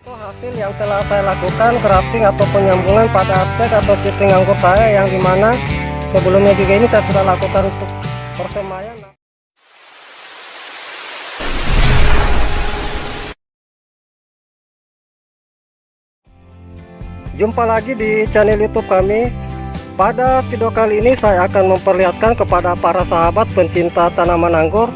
Itu hasil yang telah saya lakukan grafting atau penyambungan pada stek atau cuting anggur saya, yang dimana sebelumnya juga ini saya sudah lakukan untuk persemaian. Jumpa lagi di channel YouTube kami. Pada video kali ini saya akan memperlihatkan kepada para sahabat pencinta tanaman anggur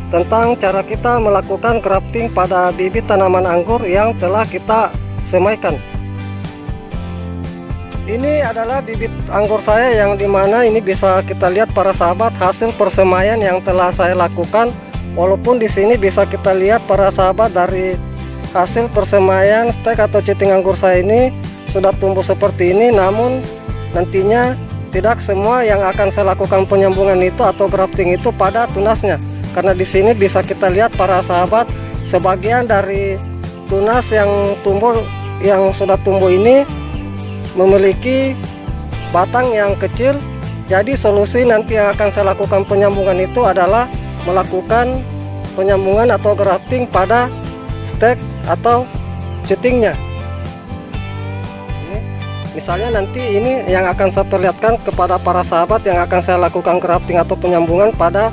tentang cara kita melakukan grafting pada bibit tanaman anggur yang telah kita semaikan. Ini adalah bibit anggur saya, yang dimana ini bisa kita lihat para sahabat hasil persemaian yang telah saya lakukan. Walaupun di sini bisa kita lihat para sahabat dari hasil persemaian stek atau cuting anggur saya ini sudah tumbuh seperti ini, namun nantinya tidak semua yang akan saya lakukan penyambungan itu atau grafting itu pada tunasnya. Karena di sini bisa kita lihat para sahabat, sebagian dari tunas yang sudah tumbuh ini memiliki batang yang kecil. Jadi solusi nanti yang akan saya lakukan penyambungan itu adalah melakukan penyambungan atau grafting pada stek atau cutingnya. Misalnya nanti ini yang akan saya perlihatkan kepada para sahabat yang akan saya lakukan grafting atau penyambungan pada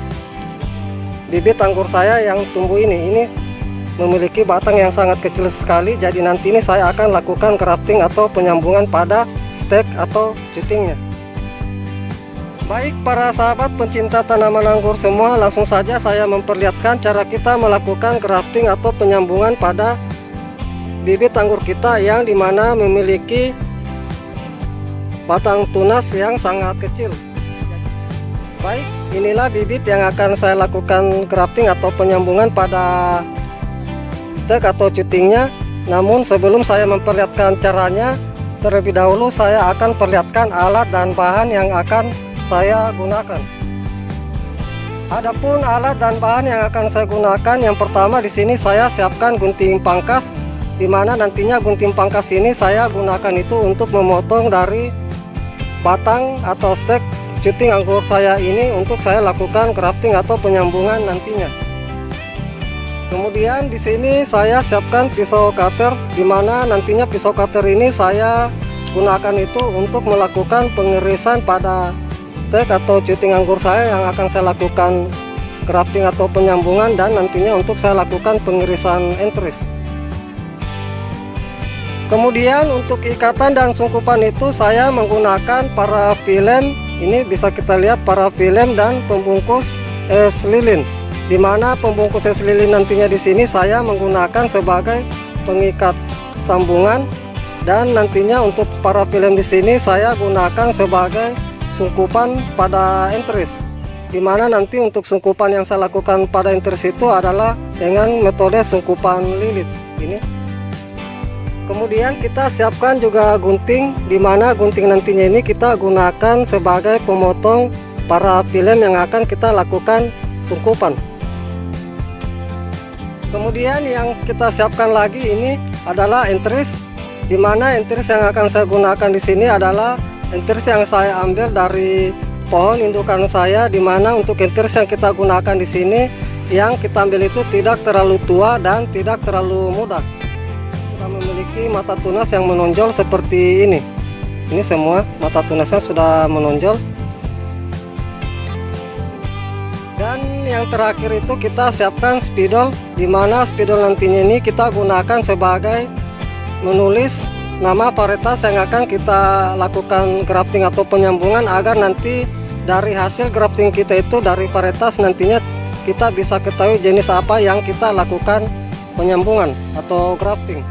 bibit anggur saya yang tumbuh ini memiliki batang yang sangat kecil sekali. Jadi nanti ini saya akan lakukan grafting atau penyambungan pada stek atau cutingnya. Baik para sahabat pencinta tanaman anggur semua, langsung saja saya memperlihatkan cara kita melakukan grafting atau penyambungan pada bibit anggur kita yang dimana memiliki batang tunas yang sangat kecil. Baik, inilah bibit yang akan saya lakukan grafting atau penyambungan pada stek atau cutingnya. Namun sebelum saya memperlihatkan caranya, terlebih dahulu saya akan perlihatkan alat dan bahan yang akan saya gunakan. Adapun alat dan bahan yang akan saya gunakan, yang pertama di sini saya siapkan gunting pangkas, di mana nantinya gunting pangkas ini saya gunakan itu untuk memotong dari batang atau stek cuting anggur saya ini untuk saya lakukan grafting atau penyambungan nantinya. Kemudian di sini saya siapkan pisau cutter, di mana nantinya pisau cutter ini saya gunakan itu untuk melakukan pengirisan pada stek atau cuting anggur saya yang akan saya lakukan grafting atau penyambungan, dan nantinya untuk saya lakukan pengirisan entris. Kemudian untuk ikatan dan sungkupan itu saya menggunakan parafilem. Ini bisa kita lihat parafilem dan pembungkus es lilin, di mana pembungkus es lilin nantinya di sini saya menggunakan sebagai pengikat sambungan, dan nantinya untuk parafilem di sini saya gunakan sebagai sungkupan pada entris, di mana nanti untuk sungkupan yang saya lakukan pada entris itu adalah dengan metode sungkupan lilit ini. Kemudian kita siapkan juga gunting, di mana gunting nantinya ini kita gunakan sebagai pemotong parafilem yang akan kita lakukan sungkupan. Kemudian yang kita siapkan lagi ini adalah entris, di mana entris yang akan saya gunakan di sini adalah entris yang saya ambil dari pohon indukan saya, di mana untuk entris yang kita gunakan di sini yang kita ambil itu tidak terlalu tua dan tidak terlalu muda. Memiliki mata tunas yang menonjol seperti ini. Ini semua mata tunasnya sudah menonjol. Dan yang terakhir itu kita siapkan spidol, di mana spidol nantinya ini kita gunakan sebagai menulis nama varietas yang akan kita lakukan grafting atau penyambungan, agar nanti dari hasil grafting kita itu dari varietas nantinya kita bisa ketahui jenis apa yang kita lakukan penyambungan atau grafting.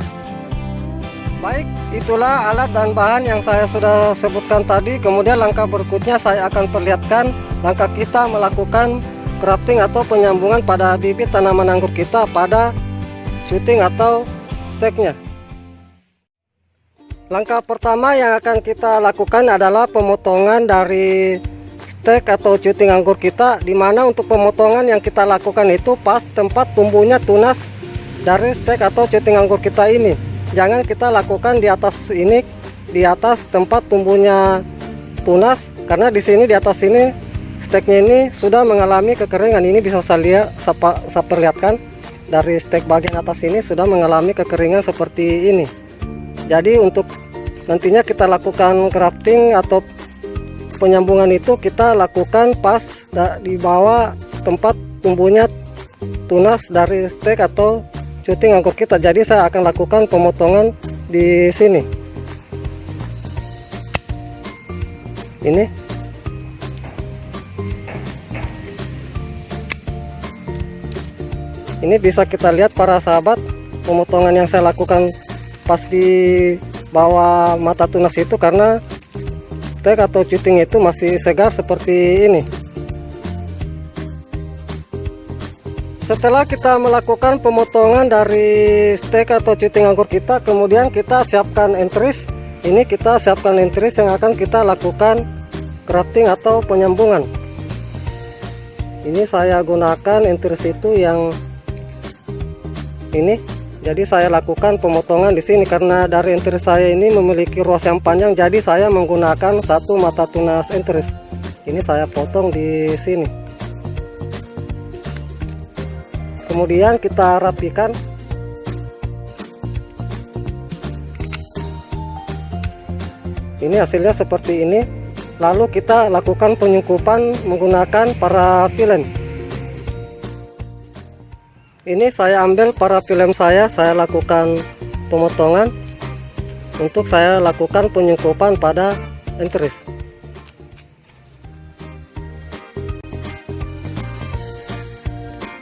Baik, itulah alat dan bahan yang saya sudah sebutkan tadi. Kemudian langkah berikutnya saya akan perlihatkan langkah kita melakukan grafting atau penyambungan pada bibit tanaman anggur kita pada cuting atau steknya. Langkah pertama yang akan kita lakukan adalah pemotongan dari stek atau cuting anggur kita, di mana untuk pemotongan yang kita lakukan itu pas tempat tumbuhnya tunas dari stek atau cuting anggur kita ini. Jangan kita lakukan di atas ini, di atas tempat tumbuhnya tunas, karena di sini di atas ini steknya ini sudah mengalami kekeringan. Ini bisa saya perlihatkan. dari stek bagian atas ini sudah mengalami kekeringan seperti ini. Jadi untuk nantinya kita lakukan grafting atau penyambungan itu kita lakukan pas di bawah tempat tumbuhnya tunas dari stek atau cuting anggur kita. Jadi saya akan lakukan pemotongan di sini. Ini bisa kita lihat para sahabat, pemotongan yang saya lakukan pas di bawah mata tunas itu karena stek atau cuting itu masih segar seperti ini. Setelah kita melakukan pemotongan dari stek atau cuting anggur kita, kemudian kita siapkan entris. Ini kita siapkan entris yang akan kita lakukan grafting atau penyambungan. Ini saya gunakan entris itu yang ini. Jadi saya lakukan pemotongan di sini karena dari entris saya ini memiliki ruas yang panjang, jadi saya menggunakan satu mata tunas entris. Ini saya potong di sini. Kemudian kita rapikan. Ini hasilnya seperti ini. Lalu kita lakukan penyungkupan menggunakan parafilem. Ini saya ambil parafilem saya lakukan pemotongan untuk saya lakukan penyungkupan pada entris.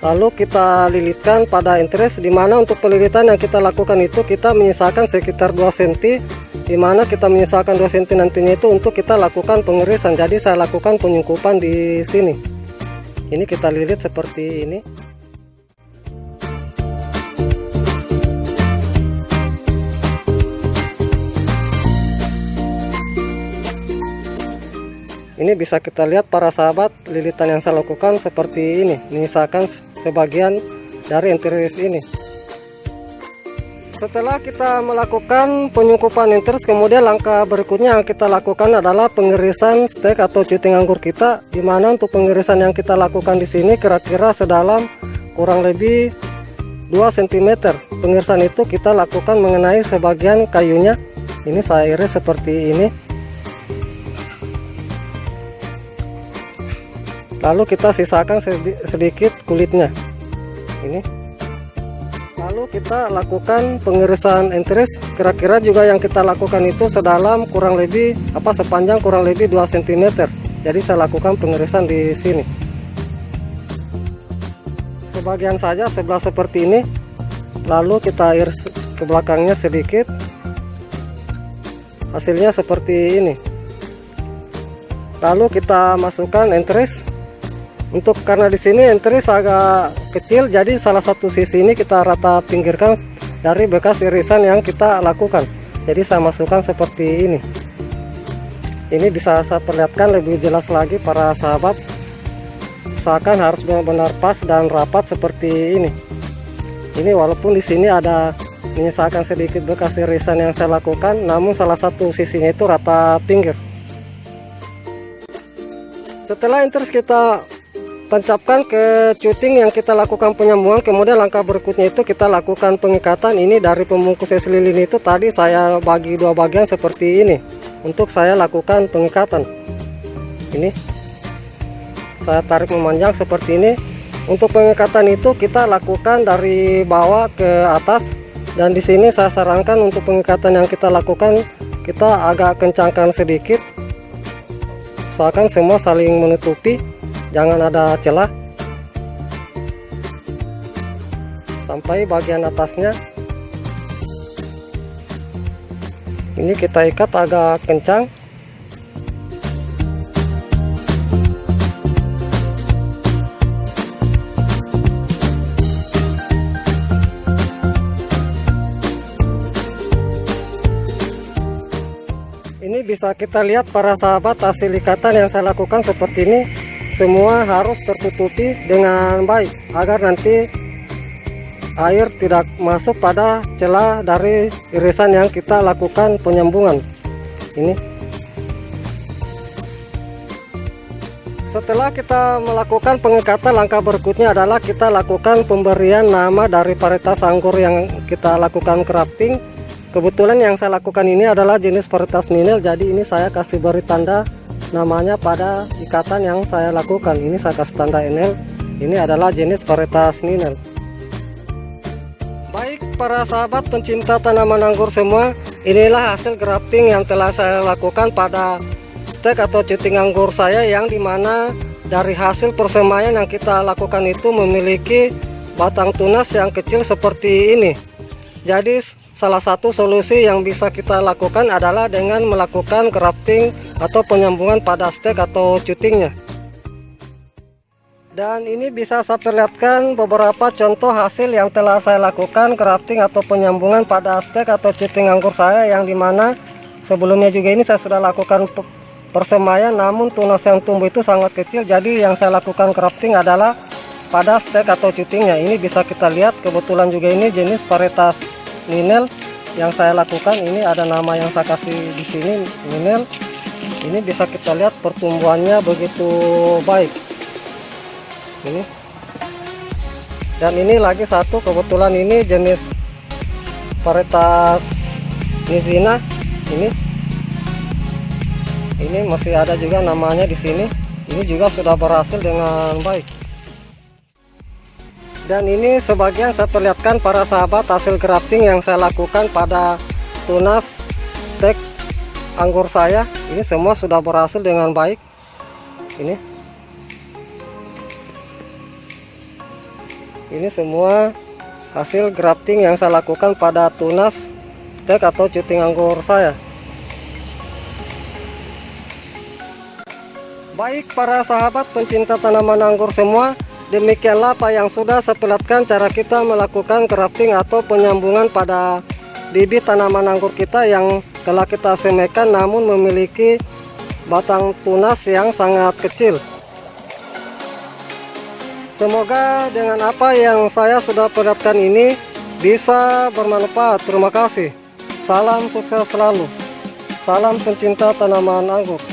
Lalu kita lilitkan pada entris, dimana untuk pelilitan yang kita lakukan itu kita menyisakan sekitar 2 cm, dimana kita menyisakan 2 cm nantinya itu untuk kita lakukan pengirisan. Jadi saya lakukan penyungkupan di sini. Ini kita lilit seperti ini. Ini bisa kita lihat para sahabat, lilitan yang saya lakukan seperti ini, menyisakan sebagian dari entris ini. Setelah kita melakukan penyungkupan entris, kemudian langkah berikutnya yang kita lakukan adalah pengirisan stek atau cuting anggur kita, di mana untuk pengirisan yang kita lakukan di sini kira-kira sedalam kurang lebih 2 cm. Pengirisan itu kita lakukan mengenai sebagian kayunya. Ini saya iris seperti ini. Lalu kita sisakan sedikit kulitnya. Ini. Lalu kita lakukan pengirisan entris. Kira-kira juga yang kita lakukan itu sedalam kurang lebih sepanjang kurang lebih 2 cm. Jadi saya lakukan pengirisan di sini. Sebagian saja sebelah seperti ini. Lalu kita iris ke belakangnya sedikit. Hasilnya seperti ini. Lalu kita masukkan entris. Karena di sini entris agak kecil, jadi salah satu sisi ini kita rata pinggirkan dari bekas irisan yang kita lakukan. Jadi saya masukkan seperti ini. Ini bisa saya perlihatkan lebih jelas lagi para sahabat. Usahakan harus benar-benar pas dan rapat seperti ini. Ini walaupun di sini ada menyisakan sedikit bekas irisan yang saya lakukan, namun salah satu sisinya itu rata pinggir. Setelah entris kita tancapkan ke cuting yang kita lakukan penyambungan, kemudian langkah berikutnya itu kita lakukan pengikatan. Ini dari pembungkus es lilin itu tadi saya bagi 2 bagian seperti ini untuk saya lakukan pengikatan. Ini saya tarik memanjang seperti ini. Untuk pengikatan itu kita lakukan dari bawah ke atas, dan di sini saya sarankan untuk pengikatan yang kita lakukan kita agak kencangkan sedikit. Usahakan semua saling menutupi, jangan ada celah sampai bagian atasnya. Ini kita ikat agak kencang. Ini bisa kita lihat para sahabat, hasil ikatan yang saya lakukan seperti ini. Semua harus tertutupi dengan baik agar nanti air tidak masuk pada celah dari irisan yang kita lakukan penyambungan. Ini Setelah kita melakukan pengikatan, langkah berikutnya adalah kita lakukan pemberian nama dari varietas anggur yang kita lakukan grafting. Kebetulan yang saya lakukan ini adalah jenis varietas Ninel, jadi ini saya kasih beri tanda namanya pada ikatan yang saya lakukan. Ini saya kasih tanda NL, ini adalah jenis varietas Ninel. Baik para sahabat pencinta tanaman anggur semua, inilah hasil grafting yang telah saya lakukan pada stek atau cuting anggur saya, yang dimana dari hasil persemaian yang kita lakukan itu memiliki batang tunas yang kecil seperti ini. Jadi salah satu solusi yang bisa kita lakukan adalah dengan melakukan grafting atau penyambungan pada stek atau cutingnya. Dan ini bisa saya perlihatkan beberapa contoh hasil yang telah saya lakukan grafting atau penyambungan pada stek atau cuting anggur saya, yang dimana sebelumnya juga ini saya sudah lakukan persemaian, namun tunas yang tumbuh itu sangat kecil. Jadi yang saya lakukan grafting adalah pada stek atau cutingnya. Ini bisa kita lihat, kebetulan juga ini jenis varietas Ninel yang saya lakukan. Ini ada nama yang saya kasih di sini, Ninel. Ini bisa kita lihat pertumbuhannya begitu baik ini. Dan ini lagi satu, kebetulan ini jenis varietas Nizina. Ini masih ada juga namanya di sini. Ini juga sudah berhasil dengan baik. Dan ini sebagian saya perlihatkan para sahabat hasil grafting yang saya lakukan pada tunas stek anggur saya. Ini semua sudah berhasil dengan baik. Ini semua hasil grafting yang saya lakukan pada tunas stek atau cuting anggur saya. Baik para sahabat pencinta tanaman anggur semua, demikianlah apa yang sudah saya perlihatkan cara kita melakukan grafting atau penyambungan pada bibit tanaman anggur kita yang telah kita semaikan namun memiliki batang tunas yang sangat kecil. Semoga dengan apa yang saya sudah perlihatkan ini bisa bermanfaat. Terima kasih. Salam sukses selalu. Salam pencinta tanaman anggur.